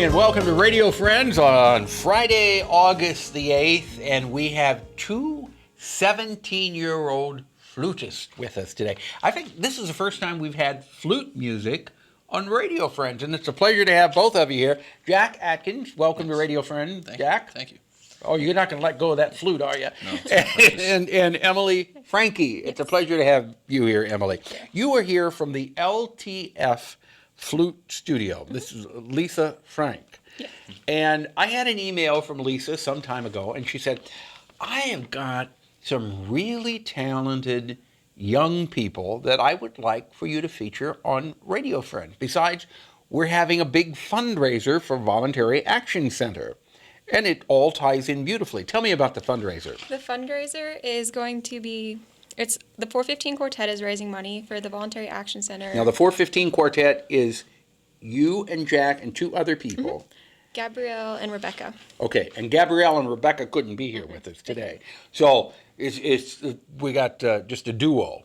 and welcome to Radio Friends on Friday, August the 8th, and we have two 17-year-old flutists with us today. I think this is the first time we've had flute music on Radio Friends, and it's a pleasure to have both of you here. Jack Atkins, welcome to Radio Friends. Jack. Thank you. Oh, you're not going to let go of that flute, are you? No. And Emily Franke, it's a pleasure to have you here, Emily. You are here from the LTF Flute Studio. This is Lisa Franke. Yeah. And I had an email from Lisa some time ago, and she said, I have got some really talented young people that I would like for you to feature on Radio Friends. Besides, we're having a big fundraiser for Voluntary Action Center. And it all ties in beautifully. Tell me about the fundraiser. The fundraiser is going to be, it's the 415 Quartet is raising money for the Voluntary Action Center. Now, the 415 Quartet is you and Jack and two other people. Gabrielle and Rebecca. Okay, and Gabrielle and Rebecca couldn't be here with us today. So we got just a duo.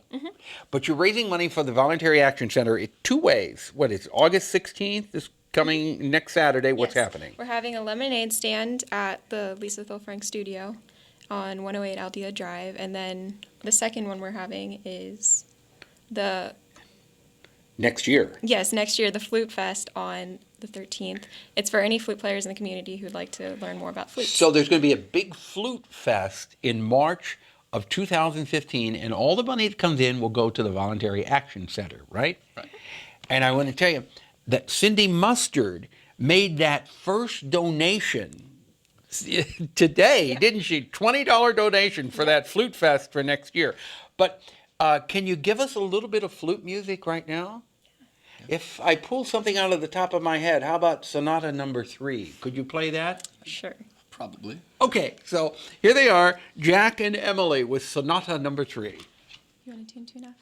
But you're raising money for the Voluntary Action Center in two ways. What is August 16th? This coming next Saturday. What's happening? We're having a lemonade stand at the Lisa Franke Studio on 108 Aldea Drive. And then the second one we're having is the... Next year. Yes, next year, the Flute Fest on the 13th. It's for any flute players in the community who'd like to learn more about flutes. So there's going to be a big flute fest in March of 2015, and all the money that comes in will go to the Voluntary Action Center, right? Right. And I want to tell you that Cindy Mustard made that first donation today, didn't she? $20 donation for that flute fest for next year. But can you give us a little bit of flute music right now? If I pull something out of the top of my head, how about Sonata No. 3? Could you play that? Sure. Probably. Okay, so here they are, Jack and Emily with Sonata No. 3. You want to tune up?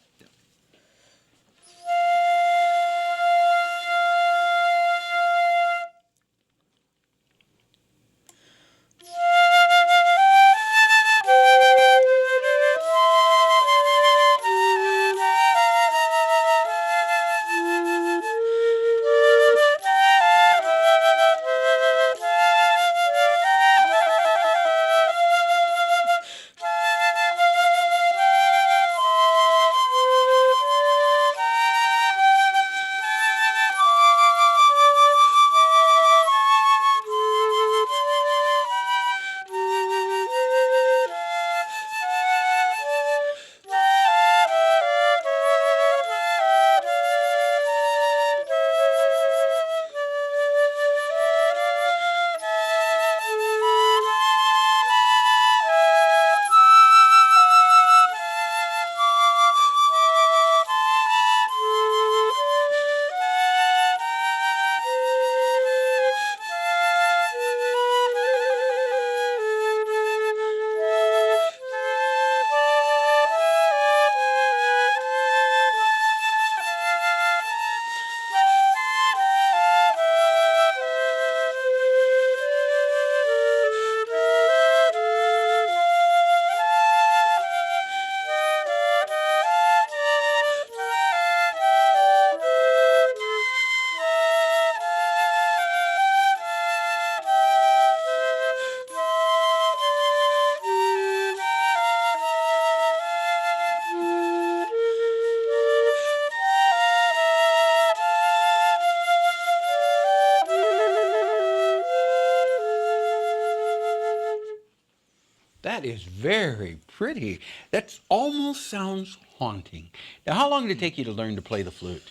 That is very pretty. That almost sounds haunting. Now, how long did it take you to learn to play the flute?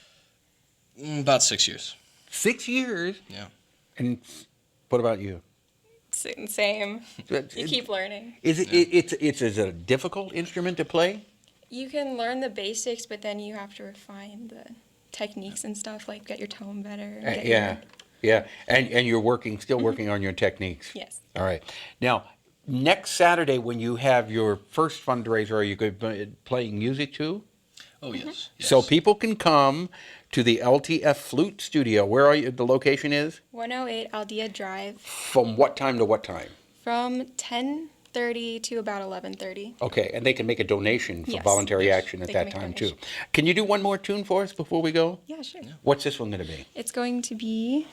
About 6 years. 6 years? Yeah. And what about you? Same. You keep learning. Is it a difficult instrument to play? You can learn the basics, but then you have to refine the techniques and stuff, like get your tone better. Yeah. And you're still working on your techniques. Yes. All right. Now, next Saturday when you have your first fundraiser, are you going to be playing music too? Oh, yes. So people can come to the LTF Flute Studio. Where are you? The location is? 108 Aldea Drive. From what time to what time? From 10:30 to about 11:30. Okay, and they can make a donation for voluntary action at that time too. Can you do one more tune for us before we go? Yeah, sure. What's this one going to be? It's going to be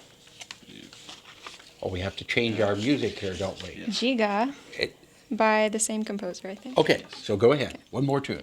Oh, we have to change our music here, don't we? Giga It- by the same composer, I think. Okay, so go ahead. One more tune.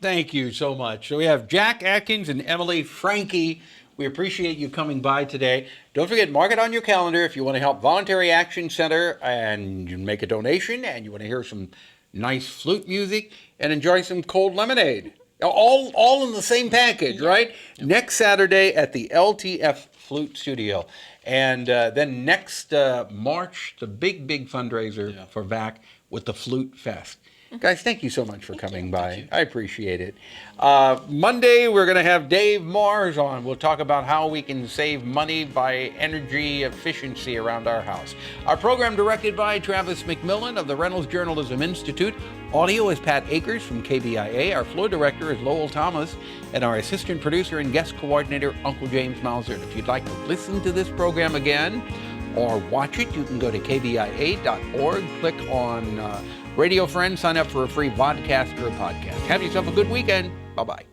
Thank you so much. So we have Jack Atkins and Emily Franke. We appreciate you coming by today. Don't forget, mark it on your calendar if you want to help Voluntary Action Center and you make a donation and you want to hear some nice flute music and enjoy some cold lemonade. All in the same package, right? Next Saturday at the LTF Flute Studio. And then next March, the big fundraiser for VAC with the Flute Fest. Guys, thank you so much for coming by. I appreciate it. Monday, we're going to have Dave Mars on. We'll talk about how we can save money by energy efficiency around our house. Our program directed by Travis McMillan of the Reynolds Journalism Institute. Audio is Pat Akers from KBIA. Our floor director is Lowell Thomas. And our assistant producer and guest coordinator, Uncle James Mauser. If you'd like to listen to this program again or watch it, you can go to kbia.org, click on Radio Friends, sign up for a free vodcast or a podcast. Have yourself a good weekend. Bye-bye.